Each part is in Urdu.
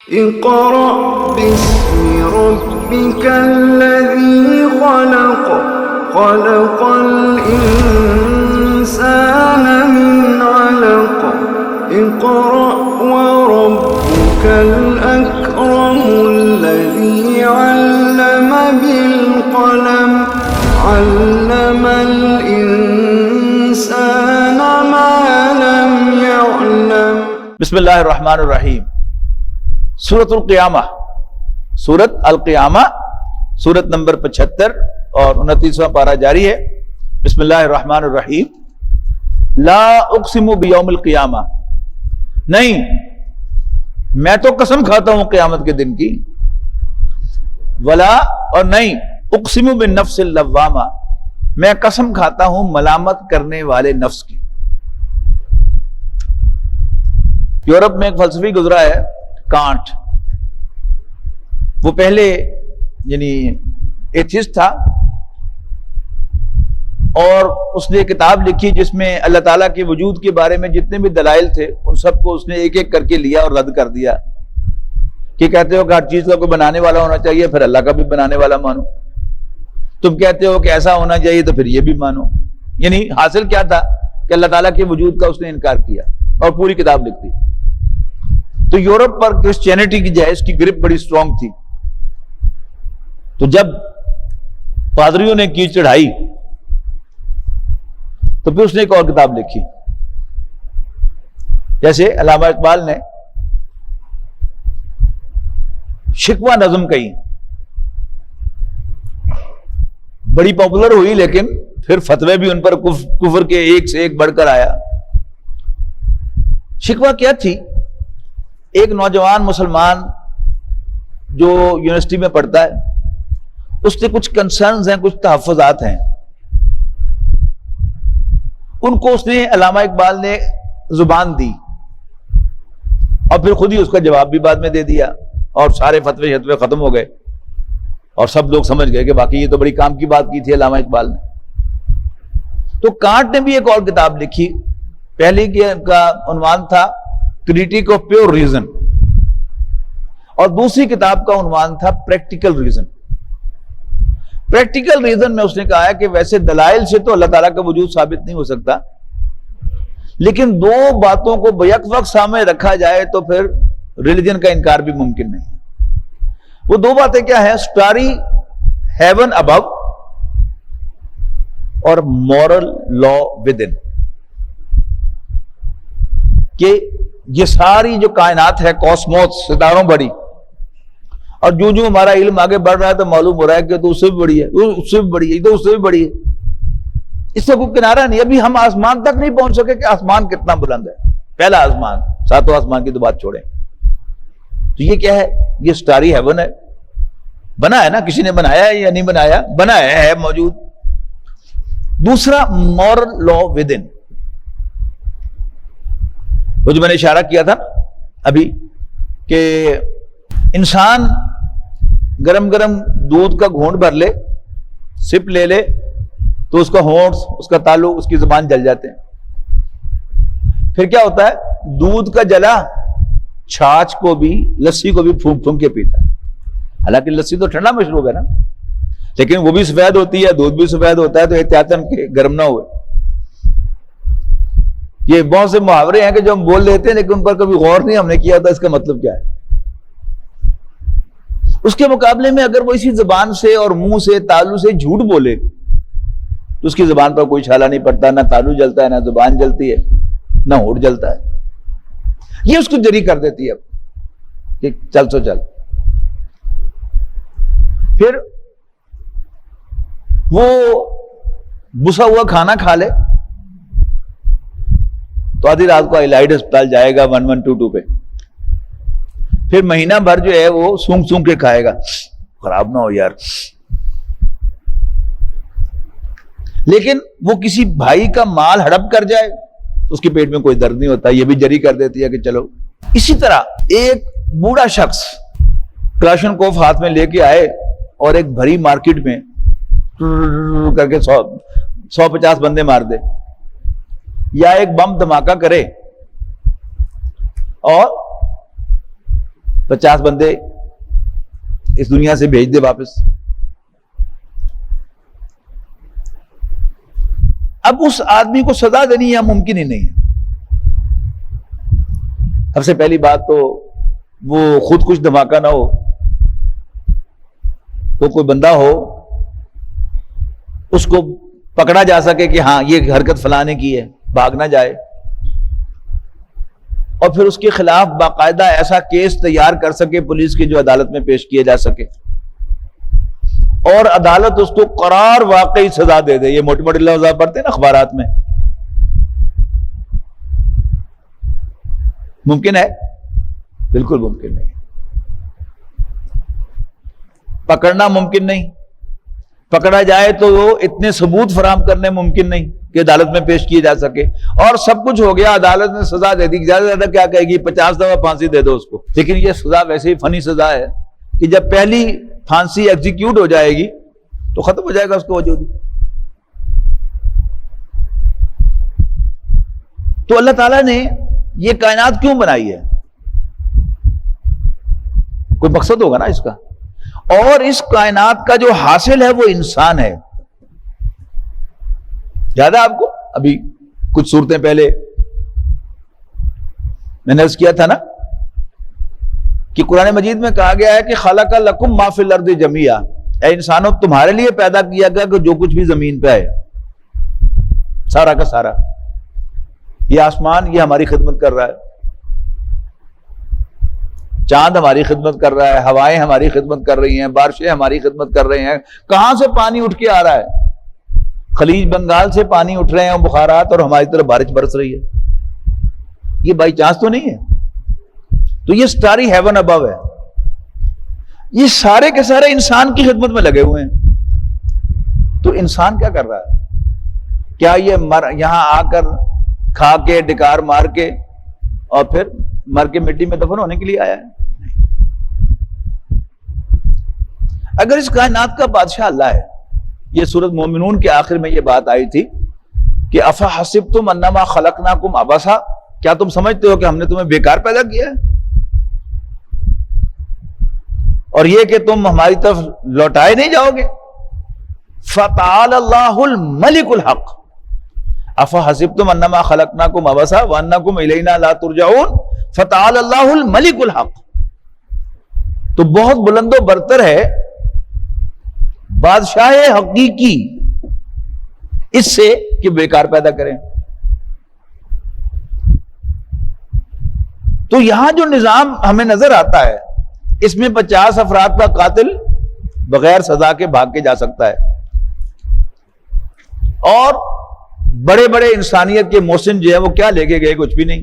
اقرأ باسم ربك الذي خلق خلق الإنسان من علق اقرأ وربك الأكرم الذي علم بالقلم علم الإنسان ما لم يعلم۔ بسم اللہ الرحمن الرحیم۔ سورۃ القیامہ، سورۃ القیامہ، سورۃ نمبر 75 اور 29واں پارہ جاری ہے۔ بسم اللہ الرحمن الرحیم۔ لا اقسم بیوم القیامہ، نہیں میں تو قسم کھاتا ہوں قیامت کے دن کی، ولا اور نہیں اقسم بالنفس اللوامہ، میں قسم کھاتا ہوں ملامت کرنے والے نفس کی۔ یورپ میں ایک فلسفی گزرا ہے کانٹ، وہ پہلے یعنی ایتھیسٹ تھا، اور اس نے کتاب لکھی جس میں اللہ تعالیٰ کے وجود کے بارے میں جتنے بھی دلائل تھے ان سب کو اس نے ایک ایک کر کے لیا اور رد کر دیا، کہ کہتے ہو کہ ہر چیز کا کوئی بنانے والا ہونا چاہیے، پھر اللہ کا بھی بنانے والا مانو، تم کہتے ہو کہ ایسا ہونا چاہیے تو پھر یہ بھی مانو۔ یعنی حاصل کیا تھا کہ اللہ تعالیٰ کے وجود کا اس نے انکار کیا اور پوری کتاب لکھ دی۔ تو یورپ پر کرسچینٹی کی جو ہے اس کی گرپ بڑی سٹرونگ تھی، تو جب پادریوں نے کی چڑھائی تو پھر اس نے ایک اور کتاب لکھی، جیسے علامہ اقبال نے شکوہ نظم کہی، بڑی پاپولر ہوئی، لیکن پھر فتوے بھی ان پر کفر کے ایک سے ایک بڑھ کر آیا۔ شکوہ کیا تھی؟ ایک نوجوان مسلمان جو یونیورسٹی میں پڑھتا ہے، اس سے کچھ کنسرنز ہیں، کچھ تحفظات ہیں، ان کو اس نے علامہ اقبال نے زبان دی اور پھر خود ہی اس کا جواب بھی بعد میں دے دیا، اور سارے فتوے شتوے ختم ہو گئے اور سب لوگ سمجھ گئے کہ باقی یہ تو بڑی کام کی بات کی تھی علامہ اقبال نے۔ تو کانٹ نے بھی ایک اور کتاب لکھی، پہلی کا عنوان تھا کریٹک آف پیور ریزن، اور دوسری کتاب کا عنوان تھا پریکٹیکل ریزن۔ پریکٹیکل ریزن میں اس نے کہا ہے کہ ویسے دلائل سے تو اللہ تعالیٰ کا وجود ثابت نہیں ہو سکتا، لیکن دو باتوں کو بیک وقت سامنے رکھا جائے تو پھر ریلیجن کا انکار بھی ممکن نہیں۔ وہ دو باتیں کیا ہیں؟ اسٹاری ہیون ابو اور مورل لا ود ان، کہ یہ ساری جو کائنات ہے، کوسموس، ستاروں بڑی، اور جو جو ہمارا علم آگے بڑھ رہا ہے تو معلوم ہو رہا ہے کہ تو اس سے بھی بڑی ہے، اس سے بھی بڑی ہے، تو اس سے بھی بڑی ہے، اس سے کوئی کنارہ نہیں۔ ابھی ہم آسمان تک نہیں پہنچ سکے کہ آسمان کتنا بلند ہے، پہلا آسمان، ساتوں آسمان کی تو بات چھوڑیں۔ تو یہ کیا ہے؟ یہ سٹاری ہیون ہے، بنا ہے نا، کسی نے بنایا ہے یا نہیں بنایا؟ بنا ہے موجود۔ دوسرا مورل لا ود ان، وہ جو میں نے اشارہ کیا تھا ابھی کہ انسان گرم گرم دودھ کا گھونٹ بھر لے، سپ لے لے، تو اس کا ہونٹ، اس کا تالو، اس کی زبان جل جاتے ہیں۔ پھر کیا ہوتا ہے؟ دودھ کا جلا چھاچھ کو بھی، لسی کو بھی پھونک پھونک کے پیتا ہے، حالانکہ لسی تو ٹھنڈا مشروب ہے نا، لیکن وہ بھی سفید ہوتی ہے، دودھ بھی سفید ہوتا ہے، تو احتیاطاً کہ گرم نہ ہوئے۔ یہ بہت سے محاورے ہیں کہ جو ہم بول لیتے ہیں لیکن ان پر کبھی غور نہیں ہم نے کیا ہوتا اس کا مطلب کیا ہے۔ اس کے مقابلے میں اگر وہ اسی زبان سے اور منہ سے، تالو سے جھوٹ بولے تو اس کی زبان پر کوئی چھالا نہیں پڑتا، نہ تالو جلتا ہے، نہ زبان جلتی ہے، نہ ہونٹ جلتا ہے۔ یہ اس کو جری کر دیتی ہے کہ چل سو چل۔ پھر وہ بسا ہوا کھانا کھا لے تو آدھی رات کو الائڈ ہسپتال جائے گا 1122 پہ، پھر مہینہ بھر جو ہے وہ سونگ سونگ کے کھائے گا، خراب نہ ہو یار۔ لیکن وہ کسی بھائی کا مال ہڑپ کر جائے تو اس کے پیٹ میں کوئی درد نہیں ہوتا، یہ بھی جری کر دیتی ہے کہ چلو۔ اسی طرح ایک بوڑھا شخص کلاشن کوف ہاتھ میں لے کے آئے اور ایک بھری مارکیٹ میں کر کے 150 بندے مار دے، یا ایک بم دھماکہ کرے اور 50 بندے اس دنیا سے بھیج دے واپس. اب اس آدمی کو سزا دینی یا ممکن ہی نہیں ہے. سب سے پہلی بات تو وہ خود کچھ دھماکہ نہ ہو, تو کوئی بندہ ہو اس کو پکڑا جا سکے کہ ہاں یہ حرکت فلاں نے کی ہے, بھاگ نہ جائے, اور پھر اس کے خلاف باقاعدہ ایسا کیس تیار کر سکے پولیس کی جو عدالت میں پیش کیا جا سکے, اور عدالت اس کو قرار واقعی سزا دے دے. یہ موٹی موٹی لفظ پڑھتے ہیں نا اخبارات میں, ممکن ہے؟ بالکل ممکن نہیں. پکڑنا ممکن نہیں, پکڑا جائے تو وہ اتنے ثبوت فراہم کرنے ممکن نہیں کہ عدالت میں پیش کیے جا سکے. اور سب کچھ ہو گیا, عدالت نے سزا دے دی, زیادہ سے زیادہ کیا کہے گی, 50 دفعہ پھانسی دے دو اس کو. لیکن یہ سزا ویسے ہی فنی سزا ہے کہ جب پہلی پھانسی ایگزیکیوٹ ہو جائے گی تو ختم ہو جائے گا اس کا وجود. تو اللہ تعالیٰ نے یہ کائنات کیوں بنائی ہے؟ کوئی مقصد ہوگا نا اس کا, اور اس کائنات کا جو حاصل ہے وہ انسان ہے. یاد ہے آپ کو ابھی کچھ صورتیں پہلے میں نے عرض کیا تھا نا کہ قرآن مجید میں کہا گیا ہے کہ خلق لکم ما فی الارض جمیعا, اے انسانوں تمہارے لیے پیدا کیا گیا کہ جو کچھ بھی زمین پہ ہے سارا کا سارا. یہ آسمان یہ ہماری خدمت کر رہا ہے, چاند ہماری خدمت کر رہا ہے, ہوائیں ہماری خدمت کر رہی ہیں, بارشیں ہماری خدمت کر رہے ہیں. کہاں سے پانی اٹھ کے آ رہا ہے؟ خلیج بنگال سے پانی اٹھ رہے ہیں بخارات, اور ہماری طرف بارش برس رہی ہے. یہ بائی چانس تو نہیں ہے. تو یہ سٹاری ہیون ابو ہے. یہ سارے کے سارے انسان کی خدمت میں لگے ہوئے ہیں. تو انسان کیا کر رہا ہے؟ کیا یہ یہاں آ کر کھا کے ڈکار مار کے اور پھر مر کے مٹی میں دفن ہونے کے لیے آیا ہے؟ اگر اس کائنات کا بادشاہ اللہ ہے, یہ سورۃ مومنون کے آخر میں یہ بات آئی تھی کہ افحسبتم انما خلقناکم عبثا, کیا تم سمجھتے ہو کہ ہم نے تمہیں بیکار پیدا کیا ہے, اور یہ کہ تم ہماری طرف لوٹائے نہیں جاؤ گے. فتعال اللہ الملک الحق افحسبتم انما خلقناکم عبثا وانکم الینا لا ترجعون فتعال اللہ الملک الحق. تو بہت بلند و برتر ہے بادشاہ حقیقی اس سے کہ بیکار پیدا کریں. تو یہاں جو نظام ہمیں نظر آتا ہے اس میں 50 افراد کا قاتل بغیر سزا کے بھاگ کے جا سکتا ہے, اور بڑے بڑے انسانیت کے محسن جو ہے وہ کیا لے کے گئے؟ کچھ بھی نہیں.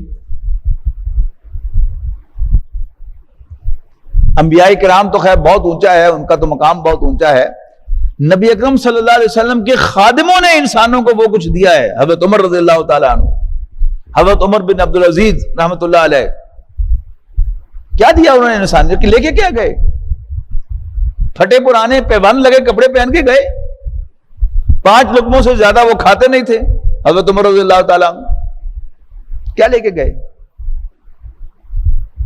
انبیاء کرام تو خیر بہت اونچا ہے, ان کا تو مقام بہت اونچا ہے. نبی اکرم صلی اللہ علیہ وسلم کے خادموں نے انسانوں کو وہ کچھ دیا ہے. حضرت عمر رضی اللہ تعالیٰ عنہ, حضرت عمر بن عبدالعزیز رحمۃ اللہ علیہ, کیا دیا انہوں نے انسانیت کے؟ لے کے کیا گئے؟ پھٹے پرانے پیوند لگے کپڑے پہن کے گئے. 5 لقموں سے زیادہ وہ کھاتے نہیں تھے حضرت عمر رضی اللہ تعالیٰ عنہ. کیا لے کے گئے؟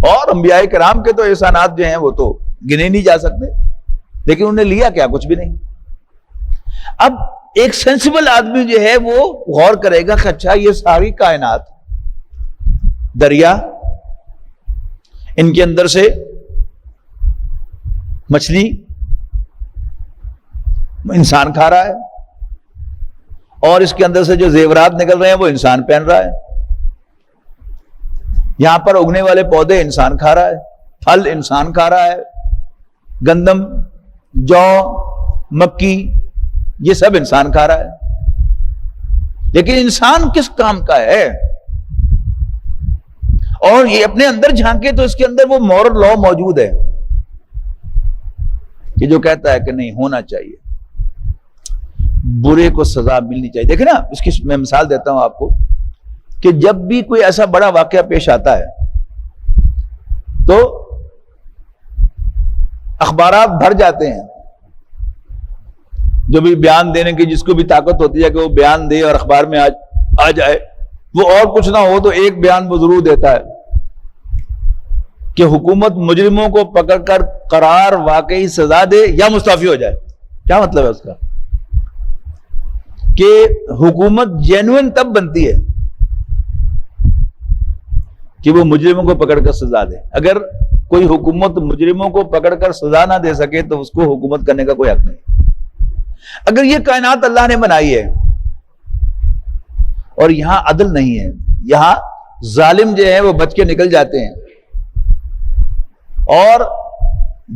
اور انبیاء کرام کے تو احسانات جو ہیں وہ تو گنے نہیں جا سکتے, لیکن انہوں نے لیا کیا؟ کچھ بھی نہیں. اب ایک سینسیبل آدمی جو ہے وہ غور کرے گا کہ اچھا یہ ساری کائنات, دریا, ان کے اندر سے مچھلی انسان کھا رہا ہے, اور اس کے اندر سے جو زیورات نکل رہے ہیں وہ انسان پہن رہا ہے, یہاں پر اگنے والے پودے انسان کھا رہا ہے, پھل انسان کھا رہا ہے, گندم, جو, مکی, یہ سب انسان کھا رہا ہے. لیکن انسان کس کام کا ہے؟ اور یہ اپنے اندر جھانکے تو اس کے اندر وہ مورل لا موجود ہے کہ جو کہتا ہے کہ نہیں ہونا چاہیے, برے کو سزا ملنی چاہیے. دیکھیں نا, اس کی میں مثال دیتا ہوں آپ کو کہ جب بھی کوئی ایسا بڑا واقعہ پیش آتا ہے تو اخبارات بھر جاتے ہیں, جو بھی بیان دینے کی جس کو بھی طاقت ہوتی ہے کہ وہ بیان دے اور اخبار میں آ جائے, وہ اور کچھ نہ ہو تو ایک بیان وہ ضرور دیتا ہے. کہ حکومت مجرموں کو پکڑ کر قرار واقعی سزا دے یا مستعفی ہو جائے. کیا مطلب ہے اس کا؟ کہ حکومت جینوئن تب بنتی ہے کہ وہ مجرموں کو پکڑ کر سزا دے. اگر کوئی حکومت مجرموں کو پکڑ کر سزا نہ دے سکے تو اس کو حکومت کرنے کا کوئی حق نہیں. اگر یہ کائنات اللہ نے بنائی ہے اور یہاں عدل نہیں ہے، یہاں ظالم جو ہیں وہ بچ کے نکل جاتے ہیں اور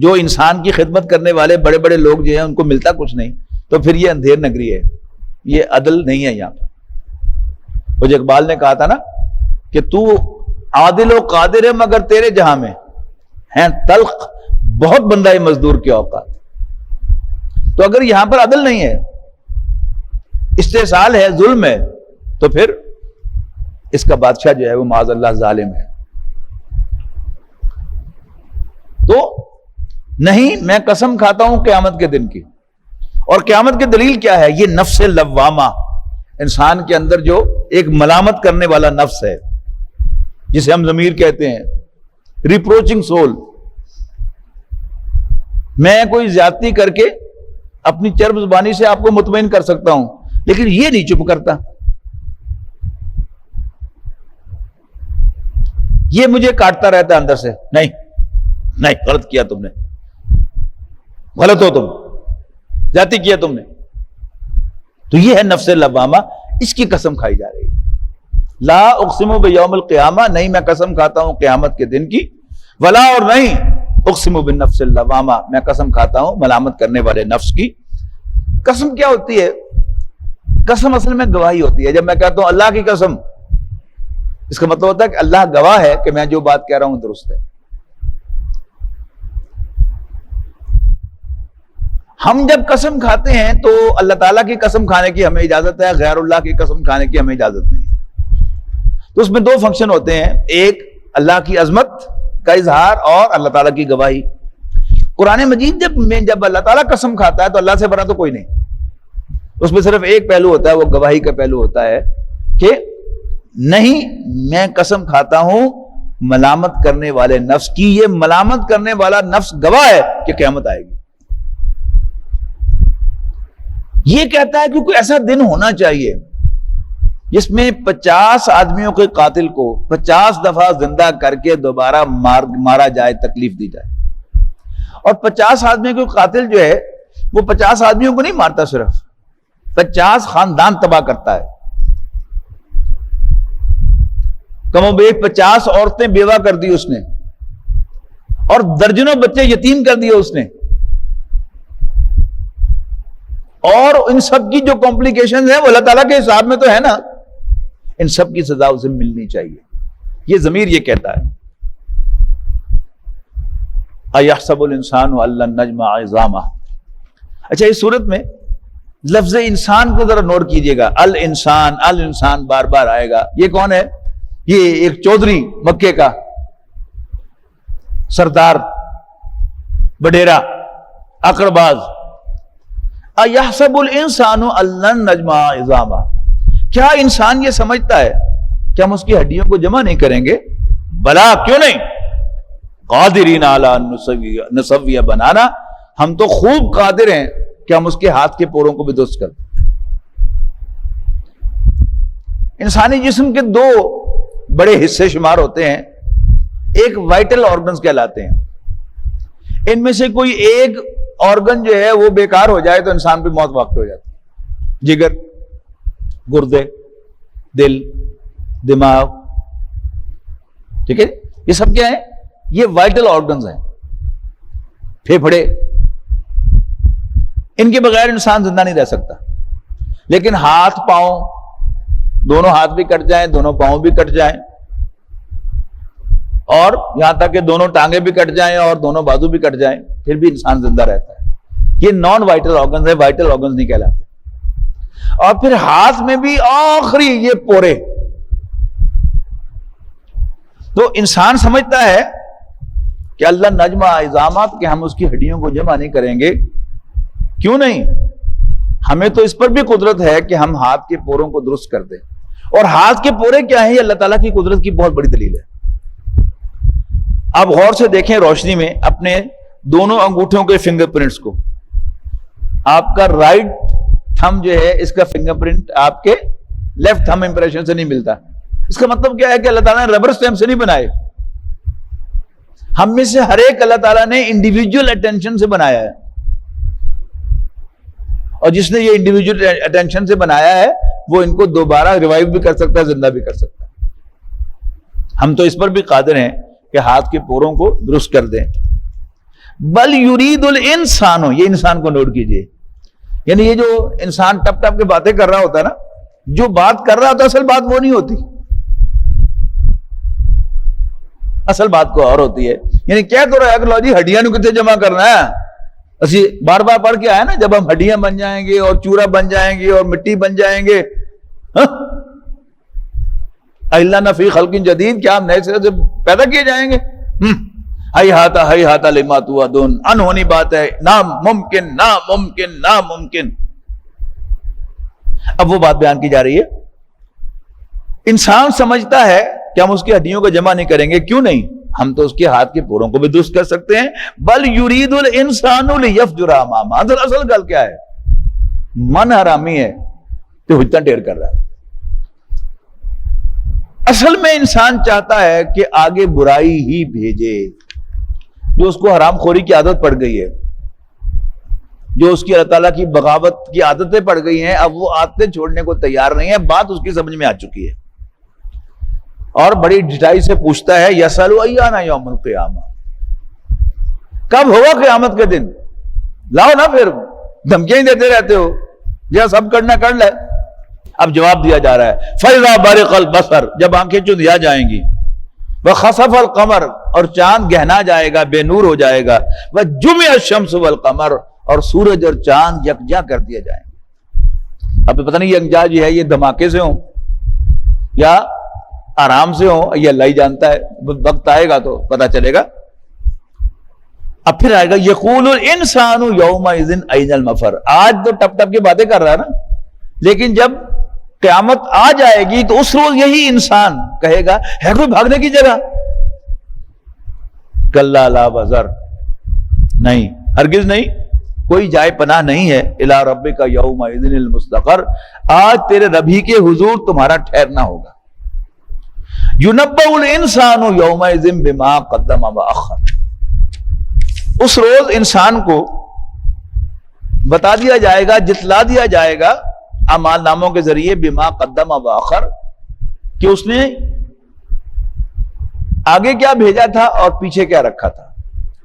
جو انسان کی خدمت کرنے والے بڑے بڑے لوگ جو ہیں ان کو ملتا کچھ نہیں، تو پھر یہ اندھیر نگری ہے، یہ عدل نہیں ہے یہاں پر. وہ جو اقبال نے کہا تھا نا کہ تو عادل و قادر ہے مگر تیرے جہاں میں ہیں تلخ بہت بندہ مزدور کے اوقات. تو اگر یہاں پر عدل نہیں ہے، استحصال ہے، ظلم ہے، تو پھر اس کا بادشاہ جو ہے وہ معاذ اللہ ظالم ہے. تو نہیں، میں قسم کھاتا ہوں قیامت کے دن کی. اور قیامت کی دلیل کیا ہے؟ یہ نفس لوامہ، انسان کے اندر جو ایک ملامت کرنے والا نفس ہے جسے ہم ضمیر کہتے ہیں، ریپروچنگ سول. میں کوئی زیادتی کر کے اپنی چرب زبانی سے آپ کو مطمئن کر سکتا ہوں، لیکن یہ نہیں چپ کرتا. یہ مجھے کاٹتا رہتا ہے اندر سے، نہیں نہیں غلط کیا تم نے، غلط ہو تم، زیادتی کیا تم نے. تو یہ ہے نفس لوامہ، اس کی قسم کھائی جا رہی ہے. لا اقسم بیوم القیامہ، نہیں میں قسم کھاتا ہوں قیامت کے دن کی. ولا، اور نہیں اقسم بالنفس اللوامہ، میں قسم کھاتا ہوں ملامت کرنے والے نفس کی. قسم کیا ہوتی ہے؟ قسم اصل میں گواہی ہوتی ہے. جب میں کہتا ہوں اللہ کی قسم، اس کا مطلب ہوتا ہے کہ اللہ گواہ ہے کہ میں جو بات کہہ رہا ہوں درست ہے. ہم جب قسم کھاتے ہیں تو اللہ تعالیٰ کی قسم کھانے کی ہمیں اجازت ہے، غیر اللہ کی قسم کھانے کی ہمیں اجازت نہیں ہے. تو اس میں دو فنکشن ہوتے ہیں، ایک اللہ کی عظمت کا اظہار اور اللہ تعالیٰ کی گواہی. قرآن مجید جب اللہ تعالیٰ قسم کھاتا ہے تو اللہ سے بڑا تو کوئی نہیں. اس میں صرف ایک پہلو ہوتا ہے، وہ گواہی کا پہلو ہوتا ہے کہ نہیں، میں قسم کھاتا ہوں ملامت کرنے والے نفس کی. یہ ملامت کرنے والا نفس گواہ ہے کہ قیامت آئے گی. یہ کہتا ہے کہ کوئی ایسا دن ہونا چاہیے جس میں 50 آدمیوں کے قاتل کو 50 دفعہ زندہ کر کے دوبارہ مارا جائے، تکلیف دی جائے. اور 50 آدمیوں کے قاتل جو ہے وہ 50 آدمیوں کو نہیں مارتا، صرف 50 خاندان تباہ کرتا ہے. کم و بیش 50 عورتیں بیوہ کر دی اس نے، اور درجنوں بچے یتیم کر دیے اس نے. اور ان سب کی جو کمپلیکیشنز ہیں وہ اللہ تعالیٰ کے حساب میں تو ہے نا، ان سب کی سزا اسے ملنی چاہیے. یہ ضمیر یہ کہتا ہے. اَيَحْسَبُ الْإِنسَانُ أَن لَّن نَّجْمَعَ عِظَامَهُ. اچھا، اس صورت میں لفظ انسان کو ذرا نوٹ کیجئے گا. الانسان بار بار آئے گا. یہ کون ہے؟ یہ ایک چودھری مکے کا سردار، بڈیرا، اکڑ باز. اَيَحْسَبُ الْإِنسَانُ أَن لَّن نَّجْمَعَ عِظَامَهُ. کیا انسان یہ سمجھتا ہے کہ ہم اس کی ہڈیوں کو جمع نہیں کریں گے؟ بلا، کیوں نہیں. قادرین علی ان نسوی بنانا، ہم تو خوب قادر ہیں کہ ہم اس کے ہاتھ کے پوروں کو بھی درست کر دیں. انسانی جسم کے دو بڑے حصے شمار ہوتے ہیں. ایک وائٹل آرگنز کہلاتے ہیں. ان میں سے کوئی ایک آرگن جو ہے وہ بیکار ہو جائے تو انسان پہ موت واقع ہو جاتی ہے. جگر، گردے، دل، دماغ، ٹھیک ہے. یہ سب کیا ہے؟ یہ وائٹل آرگنز ہیں. پھیپھڑے، ان کے بغیر انسان زندہ نہیں رہ سکتا. لیکن ہاتھ، پاؤں، دونوں ہاتھ بھی کٹ جائیں، دونوں پاؤں بھی کٹ جائیں، اور یہاں تک کہ دونوں ٹانگیں بھی کٹ جائیں اور دونوں بازو بھی کٹ جائیں، پھر بھی انسان زندہ رہتا ہے. یہ نان وائٹل آرگنز ہے، وائٹل آرگنز نہیں کہلاتے. اور پھر ہاتھ میں بھی آخری یہ پورے. تو انسان سمجھتا ہے کہ اللہ نجمع عظامات، کہ ہم اس کی ہڈیوں کو جمع نہیں کریں گے. کیوں نہیں؟ ہمیں تو اس پر بھی قدرت ہے کہ ہم ہاتھ کے پوروں کو درست کر دیں. اور ہاتھ کے پورے کیا ہیں؟ یہ اللہ تعالیٰ کی قدرت کی بہت بڑی دلیل ہے. آپ غور سے دیکھیں روشنی میں اپنے دونوں انگوٹھوں کے فنگر پرنٹس کو. آپ کا رائٹ تھم جو ہے اس کا فنگر پرنٹ آپ کے لیفٹ تھم امپریشن سے نہیں ملتا. اس کا مطلب کیا ہے کہ اللہ تعالیٰ نے ربر سٹیمپ سے نہیں بنائے. ہم میں سے ہر ایک اللہ تعالیٰ نے انڈیویجول اٹینشن سے بنایا ہے, اور جس نے یہ انڈیویجول اٹینشن سے بنایا ہے وہ ان کو دوبارہ ریوائیو بھی کر سکتا ہے, زندہ بھی کر سکتا ہے. ہم تو اس پر بھی قادر ہیں کہ ہاتھ کے پوروں کو درست کر دیں. بل یرید الانسان, یہ انسان کو نوٹ کیجئے, یعنی یہ جو انسان ٹپ ٹپ کے باتیں کر رہا ہوتا ہے نا, جو بات کر رہا ہوتا ہے اصل بات وہ نہیں ہوتی, اصل بات کو اور ہوتی ہے. یعنی کیا تو رہا ہے کہ لو جی ہڈیاں نو کتنے جمع کرنا ہے, اسی بار بار پڑھ کے آیا نا, جب ہم ہڈیاں بن جائیں گے اور چورا بن جائیں گے اور مٹی بن جائیں گے, اِلَّا فِي خَلْقٍ جدید, کیا ہم نئے سرے سے پیدا کیے جائیں گے؟ ہی ہاتا لما توعدون, انہونی بات ہے, ناممکن ناممکن ناممکن. اب وہ بات بیان کی جا رہی ہے. انسان سمجھتا ہے کہ ہم اس کی ہڈیوں کو جمع نہیں کریں گے. کیوں نہیں؟ ہم تو اس کے ہاتھ کے پوروں کو بھی درست کر سکتے ہیں. بل یرید الانسان لیفجر امامہ. اصل گل کیا ہے؟ من حرامی ہے تو اتنا ڈیر کر رہا ہے. اصل میں انسان چاہتا ہے کہ آگے برائی ہی بھیجے. جو اس کو حرام خوری کی عادت پڑ گئی ہے, جو اس کی اللہ تعالیٰ کی بغاوت کی عادتیں پڑ گئی ہیں, اب وہ عادتیں چھوڑنے کو تیار نہیں ہے. بات اس کی سمجھ میں آ چکی ہے اور بڑی ڈٹائی سے پوچھتا ہے, یسأل ایان یوم القیامہ, کب ہوگا قیامت کے دن؟ لاؤ نا, پھر دھمکیاں ہی دیتے رہتے ہو, جہاں سب کرنا کر لے. اب جواب دیا جا رہا ہے, فَإِذَا بَرِقَ الْبَصَرُ, جب آنکھیں چندیا جائیں گی, وَخَسَفَ الْقَمَرُ, اور چاند گہنا جائے گا, بے نور ہو جائے گا, وَجُمِعَ الشَّمْسُ وَالْقَمَرُ, اور سورج اور چاند یکجا کر دیا جائیں گے. اب پتہ نہیں یکجا جو ہے یہ دھماکے سے ہوں یا آرام سے ہوں, یہ اللہ ہی جانتا ہے. وقت آئے گا تو پتہ چلے گا. اب پھر آئے گا, یقول الانسان یومئذ این المفر. آج تو ٹپ ٹپ کی باتیں کر رہا ہے نا, لیکن جب قیامت آ جائے گی تو اس روز یہی انسان کہے گا, ہے کوئی بھاگنے کی جگہ؟ کلا لا وزر, نہیں, ہرگز نہیں, کوئی جائے پناہ نہیں ہے. الی ربک یومئذ المستقر, آج تیرے رب ہی کے حضور تمہارا ٹھہرنا ہوگا. ینبأ الانسان یومئذ بما قدم واخر, اس روز انسان کو بتا دیا جائے گا, جتلا دیا جائے گا اعمال ناموں کے ذریعے, بما قدم واخر, کہ اس نے آگے کیا بھیجا تھا اور پیچھے کیا رکھا تھا,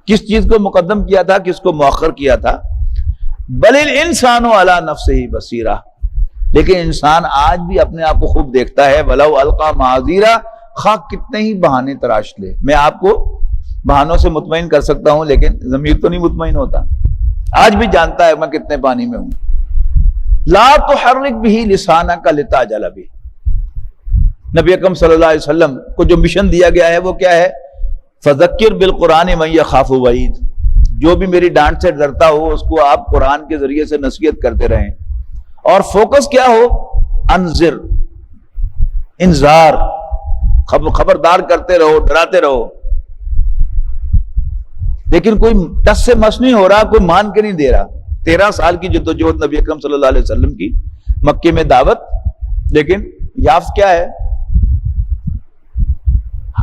کس چیز کو مقدم کیا تھا, کس کو مؤخر کیا تھا. بل الانسان علی نفسہ بصیرہ, لیکن انسان آج بھی اپنے آپ کو خوب دیکھتا ہے. ولو القی معاذیرہ, خواہ کتنے ہی بہانے تراش لے. میں آپ کو بہانوں سے مطمئن کر سکتا ہوں, لیکن ضمیر تو نہیں مطمئن ہوتا. آج بھی جانتا ہے میں کتنے پانی میں ہوں. لا تحرک بہ لسانک لتعجل بہ, نبی اکرم صلی اللہ علیہ وسلم کو جو مشن دیا گیا ہے وہ کیا ہے؟ فذکر بالقرآن من یخاف وعید, جو بھی میری ڈانٹ سے ڈرتا ہو اس کو آپ قرآن کے ذریعے سے نصیحت کرتے رہیں. اور فوکس کیا ہو؟ انذر, انذار, خبردار کرتے رہو, ڈراتے رہو. لیکن کوئی ٹس سے مس نہیں ہو رہا, کوئی مان کے نہیں دے رہا. 13 سال کی جدوجہد نبی اکرم صلی اللہ علیہ وسلم کی, مکے میں دعوت, لیکن یافت کیا ہے؟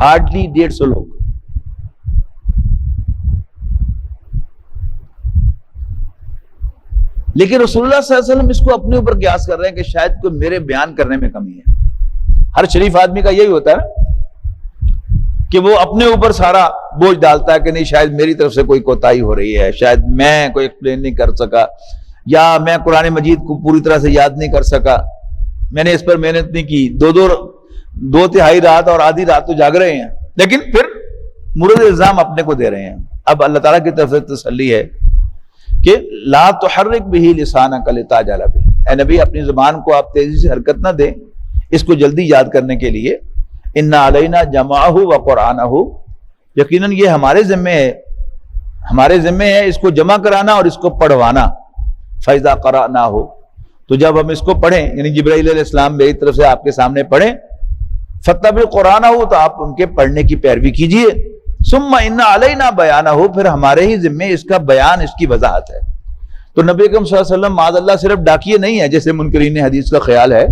ہارڈلی 150 لوگ. لیکن رسول اللہ صلی اللہ علیہ وسلم اس کو اپنے اوپر قیاس کر رہے ہیں کہ شاید کوئی میرے بیان کرنے میں کمی ہے. ہر شریف آدمی کا یہی ہوتا ہے کہ وہ اپنے اوپر سارا بوجھ ڈالتا ہے کہ نہیں, شاید میری طرف سے کوئی کوتاہی ہو رہی ہے, شاید میں کوئی ایکسپلین نہیں کر سکا, یا میں قرآن مجید کو پوری طرح سے یاد نہیں کر سکا, میں نے اس پر محنت نہیں کی. 2/3 رات اور آدھی رات تو جاگ رہے ہیں, لیکن پھر مرد الزام اپنے کو دے رہے ہیں. اب اللہ تعالیٰ کی طرف سے تسلی ہے کہ لا تحرک بہ لسانک لتعجل بہ, اے نبی اپنی زبان کو آپ تیزی سے حرکت نہ دیں اس کو جلدی یاد کرنے کے لیے. ان علینا جمعہ و قرآنہ, یقیناً یہ ہمارے ذمے ہے اس کو جمع کرانا اور اس کو پڑھوانا. فَإِذَا قَرَأْنَاهُ, تو جب ہم اس کو پڑھیں, یعنی جبرائیل علیہ السلام میری طرف سے آپ کے سامنے پڑھیں, فَاتَّبِعْ قُرْآنَهُ, تو آپ ان کے پڑھنے کی پیروی کیجئے. ثم ان علینا بیانہ، پھر ہمارے ہی ذمے اس کا بیان، اس کی وضاحت ہے۔ تو نبی اکرم صلی اللہ علیہ وسلم معاذ اللہ صرف ڈاکیے نہیں ہے جیسے منکرین حدیث کا خیال ہے،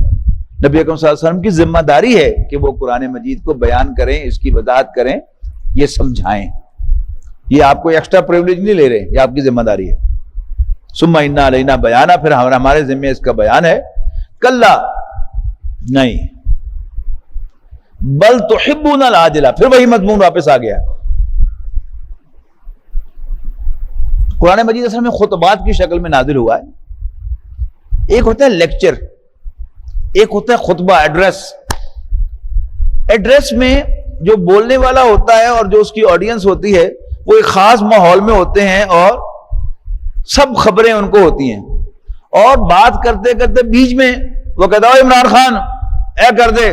نبی اکرم صلی اللہ علیہ وسلم کی ذمہ داری ہے کہ وہ قرآن مجید کو بیان کریں، اس کی وضاحت کریں، یہ سمجھائیں۔ یہ آپ کو ایکسٹرا پریولیج نہیں لے رہے، یہ آپ کی ذمہ داری ہے۔ ثم ان علینا بیانہ، پھر ہمارے ذمے اس کا بیان ہے۔ کلا، نہیں، بل تحبون العاجلہ، پھر وہی مضمون واپس آ گیا۔ قرآن مجید اصل میں خطبات کی شکل میں نازل ہوا ہے۔ ایک ہوتا ہے لیکچر، ایک ہوتا ہے خطبہ، ایڈریس۔ ایڈریس میں جو بولنے والا ہوتا ہے اور جو اس کی آڈینس ہوتی ہے وہ ایک خاص ماحول میں ہوتے ہیں اور سب خبریں ان کو ہوتی ہیں، اور بات کرتے کرتے بیچ میں وہ کہتا ہے عمران خان اے کر دے۔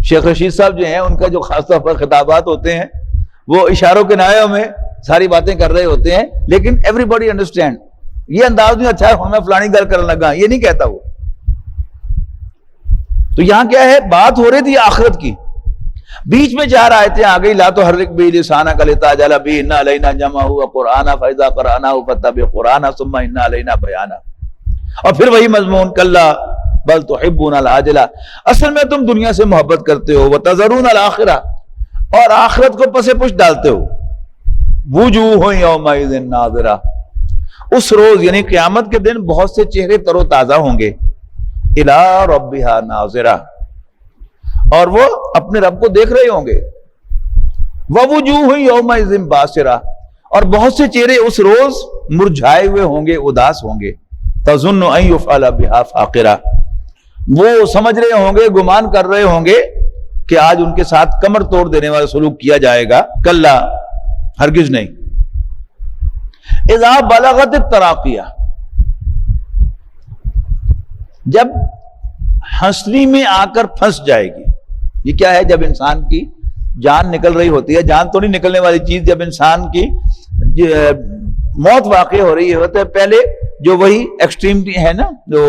شیخ رشید صاحب جو ہیں ان کا جو خاص طور پر خطابات ہوتے ہیں وہ اشاروں کے نایوں میں ساری باتیں کر رہے ہوتے ہیں، لیکن ایوری باڈی انڈرسٹینڈ۔ یہ انداز نہیں اچھا ہے میں فلانی گل کرنے لگا، یہ نہیں کہتا وہ۔ تو یہاں کیا ہے، بات ہو رہی تھی آخرت کی، بیچ میں 4 آیتیں آ گئی، لا تحرک بہ لسانک لتعجل بہ ان علینا جمعہ وقرآنہ فاذا قرأناہ فاتبع قرآنہ ثم ان علینا بیانہ۔ اور پھر وہی مضمون، کلا بل تحبون العاجلہ، اصل میں تم دنیا سے محبت کرتے ہو، وتذرون الآخرہ، اور آخرت کو پس پش ڈالتے ہو۔ وجوہ یومئذ ناظرہ، اس روز یعنی قیامت کے دن بہت سے چہرے تر و تازہ ہوں گے، الی ربہا ناظرہ، اور وہ اپنے رب کو دیکھ رہے ہوں گے۔ ووجوہ یومئذ باسرہ، اور بہت سے چہرے اس روز مرجھائے ہوئے ہوں گے، اداس ہوں گے۔ تظن ان یفعل بہا فاقرہ، وہ سمجھ رہے ہوں گے، گمان کر رہے ہوں گے کہ آج ان کے ساتھ کمر توڑ دینے والا سلوک کیا جائے گا۔ کلا، ہرگز نہیں۔ اذا بلغت التراقیہ، جب ہنسلی میں آ کر پھنس جائے گی۔ یہ کیا ہے، جب انسان کی جان نکل رہی ہوتی ہے، جان تو نہیں نکلنے والی چیز، جب انسان کی موت واقع ہو رہی ہوتا ہے، پہلے جو وہی ایکسٹریم ہے نا، جو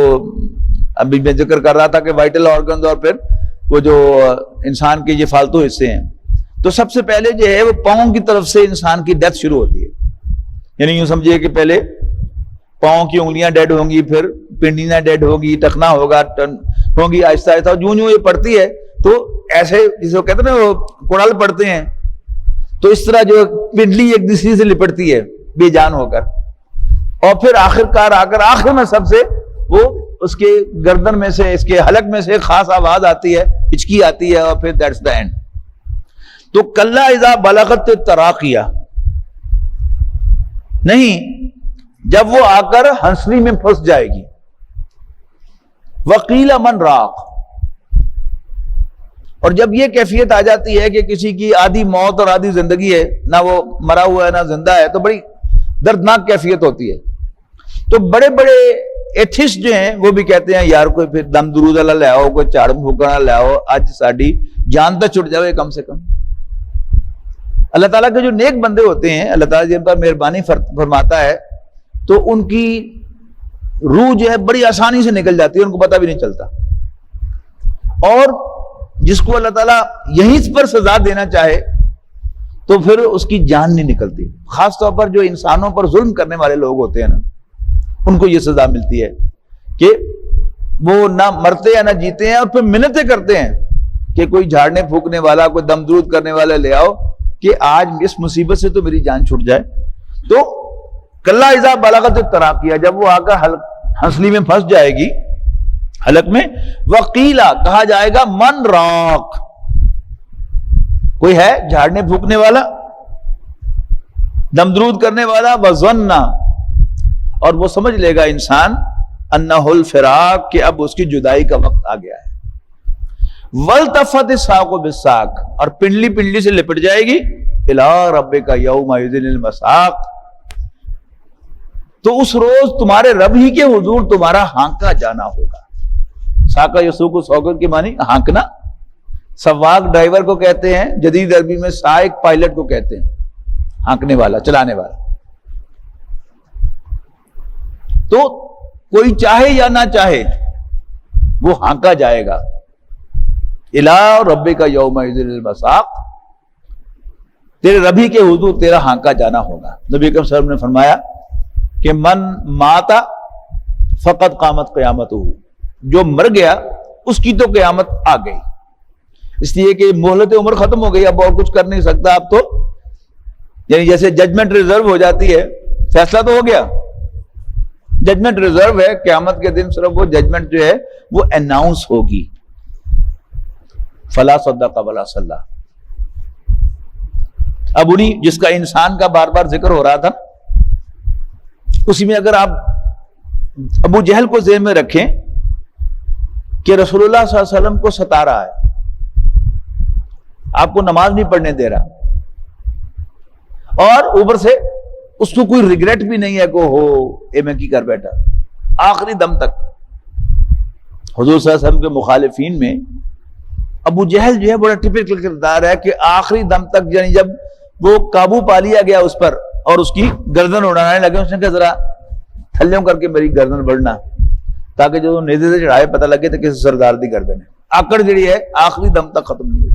ابھی میں ذکر کر رہا تھا کہ وائٹل آرگنز، اور پھر وہ جو انسان کے یہ فالتو حصے ہیں، تو سب سے پہلے جو ہے وہ پاؤں کی طرف سے انسان کی ڈیتھ شروع ہوتی ہے۔ یعنی یوں سمجھیے کہ پہلے پاؤں کی انگلیاں ڈیڈ ہوں گی، پھر پنڈلیاں ڈیڈ ہوگی، ٹخنا ہوگا، ہوگی، آہستہ آہستہ جوں جوں یہ پڑتی ہے تو ایسے جسے کہتے ہیں نا وہ کڑال پڑتے ہیں، تو اس طرح جو پنڈلی ایک دوسرے سے لپٹتی ہے بے جان ہو کر، اور پھر آخر کار آ کر آخر میں سب سے وہ اس کے گردن میں سے، اس کے حلق میں سے ایک خاص آواز آتی ہے، ہچکی آتی ہے، اور پھر دیٹس دا اینڈ۔ تو کلا اذا بلغت التراقیہ، نہیں، جب وہ آ کر ہنسلی میں پھنس جائے گی۔ وقیل من راق، اور جب یہ کیفیت آ جاتی ہے کہ کسی کی آدھی موت اور آدھی زندگی ہے، نہ وہ مرا ہوا ہے نہ زندہ ہے، تو بڑی دردناک کیفیت ہوتی ہے۔ تو بڑے بڑے ایتھسٹ جو ہیں وہ بھی کہتے ہیں یار کوئی پھر دم درود اللہ لے آؤ، کوئی جھاڑ پھونکنا لے آؤ، آج ساڈی جان تو چھٹ جائے کم سے کم۔ اللہ تعالیٰ کے جو نیک بندے ہوتے ہیں، اللہ تعالیٰ جن پر مہربانی فرماتا ہے، تو ان کی روح جو ہے بڑی آسانی سے نکل جاتی ہے، ان کو پتہ بھی نہیں چلتا۔ اور جس کو اللہ تعالیٰ یہیں پر سزا دینا چاہے تو پھر اس کی جان نہیں نکلتی۔ خاص طور پر جو انسانوں پر ظلم کرنے والے لوگ ہوتے ہیں نا، ان کو یہ سزا ملتی ہے کہ وہ نہ مرتے یا نہ جیتے ہیں، اور پھر منتیں کرتے ہیں کہ کوئی جھاڑنے پھونکنے والا، کوئی دم درود کرنے والا لے آؤ کہ آج اس مصیبت سے تو میری جان چھٹ جائے۔ تو کلا اذا بلغت التراقیہ، جب وہ آ کر ہنسلی میں پھنس جائے گی، حلق میں، وقیلا، کہا جائے گا من راق، کوئی ہے جھاڑنے پھونکنے والا، دم درود کرنے والا، وظنّا، اور وہ سمجھ لے گا انسان انہ الفراق، کہ اب اس کی جدائی کا وقت آ گیا ہے۔ والتفت الساق بالساق، اور پنڈلی پنڈلی سے لپٹ جائے گی، الی ربک یومئذ المساق، تو اس روز تمہارے رب ہی کے حضور تمہارا ہانکا جانا ہوگا۔ ساقہ یسوق سوقت کے معنی ہانکنا، سواق ڈرائیور کو کہتے ہیں، جدید عربی میں سائق پائلٹ کو کہتے ہیں، ہانکنے والا، چلانے والا۔ تو کوئی چاہے یا نہ چاہے وہ ہانکا جائے گا۔ الی ربک یومئذ المساق، تیرے ربی کے حضور تیرا ہانکا جانا ہوگا۔ نبی اکرم صلی اللہ علیہ وسلم نے فرمایا کہ من مات فقط قامت قیامتہ، جو مر گیا اس کی تو قیامت آ گئی، اس لیے کہ مہلت عمر ختم ہو گئی، اب اور کچھ کر نہیں سکتا اب تو، یعنی جیسے ججمنٹ ریزرو ہو جاتی ہے، فیصلہ تو ہو گیا، ججمنٹ ریزرو ہے، قیامت کے دن صرف وہ ججمنٹ جو ہے وہ اناؤنس ہوگی۔ فلا صدق ولا صلی، اب انہیں جس کا انسان کا بار بار ذکر ہو رہا تھا، اسی میں اگر آپ ابو جہل کو ذہن میں رکھیں کہ رسول اللہ صلی اللہ علیہ وسلم کو ستا رہا ہے، آپ کو نماز نہیں پڑھنے دے رہا، اور اوپر سے اس کو کوئی ریگریٹ بھی نہیں ہے کہ ہو اے میں کی کر بیٹھا، آخری دم تک۔ حضور صلی اللہ علیہ وسلم کے مخالفین میں ابو جہل جو ہے بڑا ٹپکل کردار ہے کہ آخری دم تک، یعنی جب وہ قابو پا لیا گیا اس پر اور اس کی گردن اڑانے لگے، اس نے کہا ذرا تھلیوں کر کے میری گردن بڑھنا، تاکہ جو نیزے سے چڑھائے پتہ لگے تو کسی سردار دی گردن ہے۔ آکڑ جڑی ہے آخری دم تک ختم نہیں ہوئی۔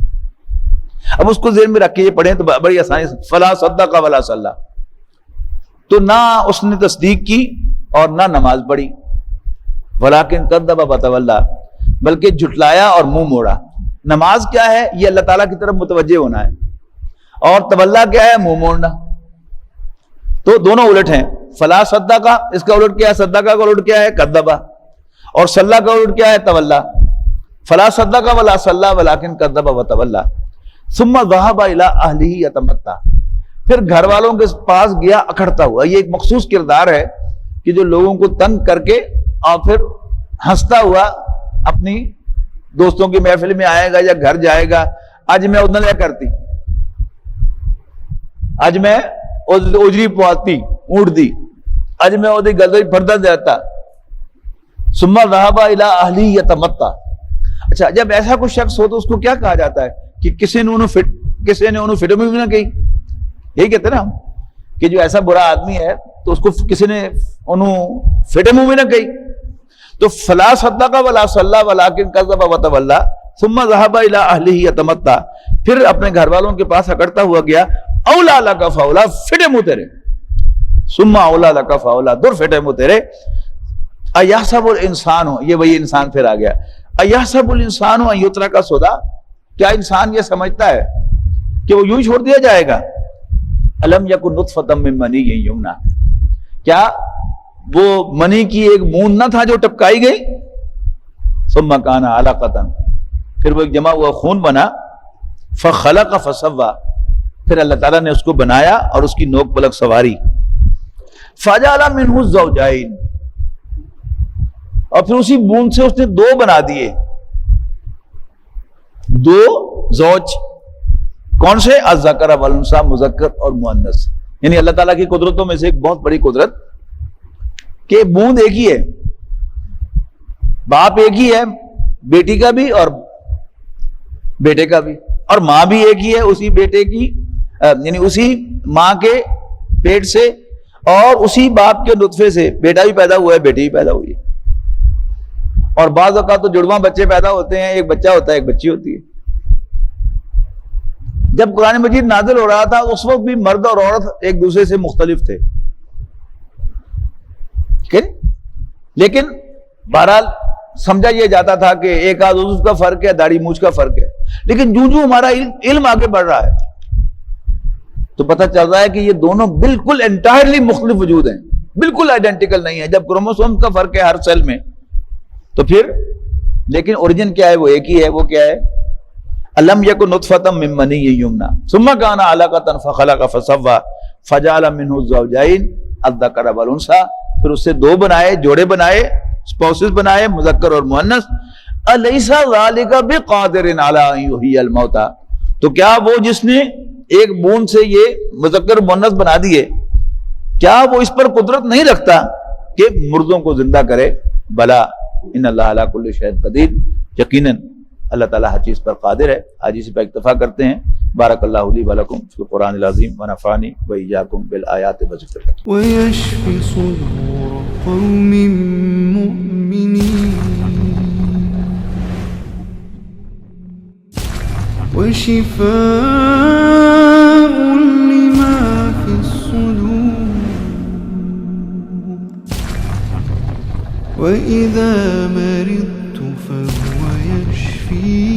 اب اس کو ذہن میں رکھ کے یہ پڑھیں تو بڑی آسانی سے، فلا صدق ولا صلی، تو نہ اس نے تصدیق کی اور نہ نماز پڑھی، ولیکن کذب وتولی، بلکہ جھٹلایا اور منہ موڑا۔ نماز کیا ہے؟ یہ اللہ تعالیٰ کی طرف متوجہ ہونا ہے، اور تولا کیا ہے؟ منہ موڑنا۔ تو دونوں الٹ ہیں، فلا صدقہ اس کا الٹ کیا ہے؟ صدقہ کا الٹ کیا ہے؟ کذبہ، اور صلی کا الٹ کیا ہے؟ تولا۔ فلا صدق ولا صلی ولکن کذب وتولی ثم ذهب الى اهله يتمتع، پھر گھر والوں کے پاس گیا اکھڑتا ہوا۔ یہ ایک مخصوص کردار ہے کہ جو لوگوں کو تنگ کر کے اور پھر ہنستا ہوا اپنی دوستوں کی محفل میں آئے گا یا گھر جائے گا، آج میں ادھر لیا کرتی، آج میں اجری پواتی اونٹ دی، آج میں ادھر گلدی پردہ دیتا۔ ثم ذهب الى اهله يتمتع۔ اچھا، جب ایسا کوئی شخص ہو تو اس کو کیا کہا جاتا ہے کہ کسی نے انہوں فٹ میں بھی نہ کہی، یہی کہتے ہیں نا ہم کہ جو ایسا برا آدمی ہے تو اس کو کسی نے انہوں فٹ میں بھی نہ کہی۔ تو فلا صدق ولا صلی ولکن کذب وتولی ثم ذهب الى اهله يتمتع، پھر اپنے گھر والوں کے پاس اکڑتا ہوا گیا۔ اولا لک فاولا، فٹے منہ تیرے، ثم اولا لک فاولا، دور فٹے منہ تیرے۔ ایحسب الانسان، یہ وہی انسان پھر آ گیا، ایحسب الانسان ان یترک سدی، کیا انسان یہ سمجھتا ہے کہ وہ یوں ہی چھوڑ دیا جائے گا؟ الم یکن نطفۃ من منی یمنی، کیا وہ منی کی ایک بوند نہ تھا جو ٹپکائی گئی؟ ثم کان علقۃ، پھر وہ ایک جمع ہوا خون بنا، فخلق فسوی، پھر اللہ تعالیٰ نے اس کو بنایا اور اس کی نوک پلک سواری، فجعل منہ الزوجین، اور پھر اسی بوند سے اس نے دو بنا دیے، دو زوج، کون سے؟ الذکر والانثی، مذکر اور مؤنث۔ یعنی اللہ تعالیٰ کی قدرتوں میں سے ایک بہت بڑی قدرت کہ بوند ایک ہی ہے، باپ ایک ہی ہے، بیٹی کا بھی اور بیٹے کا بھی، اور ماں بھی ایک ہی ہے اسی بیٹے کی، یعنی اسی ماں کے پیٹ سے اور اسی باپ کے نطفے سے بیٹا بھی پیدا ہوا ہے، بیٹی بھی پیدا ہوئی ہے۔ اور بعض اوقات تو جڑواں بچے پیدا ہوتے ہیں، ایک بچہ ہوتا ہے ایک بچی ہوتی ہے۔ جب قرآن مجید نازل ہو رہا تھا اس وقت بھی مرد اور عورت ایک دوسرے سے مختلف تھے، لیکن بہرحال سمجھا یہ جاتا تھا کہ ایک آدھ عضو کا فرق ہے، داڑھی مونچھ کا فرق ہے۔ لیکن جو ہمارا علم آگے بڑھ رہا ہے تو پتہ چل رہا ہے کہ یہ دونوں بالکل انٹائرلی مختلف وجود ہیں، بالکل آئیڈینٹیکل نہیں ہے۔ جب کروموسوم کا فرق ہے ہر سیل میں تو پھر لیکن اوریجن کیا ہے؟ وہ ایک ہی ہے۔ وہ کیا ہے؟ الم یکن نطفۃ من منی یمنی ثم کان علقۃ فخلق فسوی فجعل منہ الزوجین الذکر والانثی، پھر اس سے دو بنائے، جوڑے بنائے، اسپاؤسز بنائے، مذکر اور مؤنث۔ الیس ذلک بقادر علی ان یحیی الموتى، تو کیا وہ جس نے ایک بوند سے یہ مذکر مؤنث بنا دیے، کیا وہ اس پر قدرت نہیں رکھتا کہ مردوں کو زندہ کرے؟ بلا ان اللہ علی کل شیء قدیر، یقیناً اللہ تعالیٰ ہر چیز پر قادر ہے۔ آج اسی پر اکتفا کرتے ہیں۔ بارک اللہ لی ولکم فی القرآن العظیم ونفعنی وإیاکم بالآیات والذکر الحکیم۔ ويشفي صدور قوم مؤمنين وشفاء لما في الصدور وإذا مرضت فهو يشفين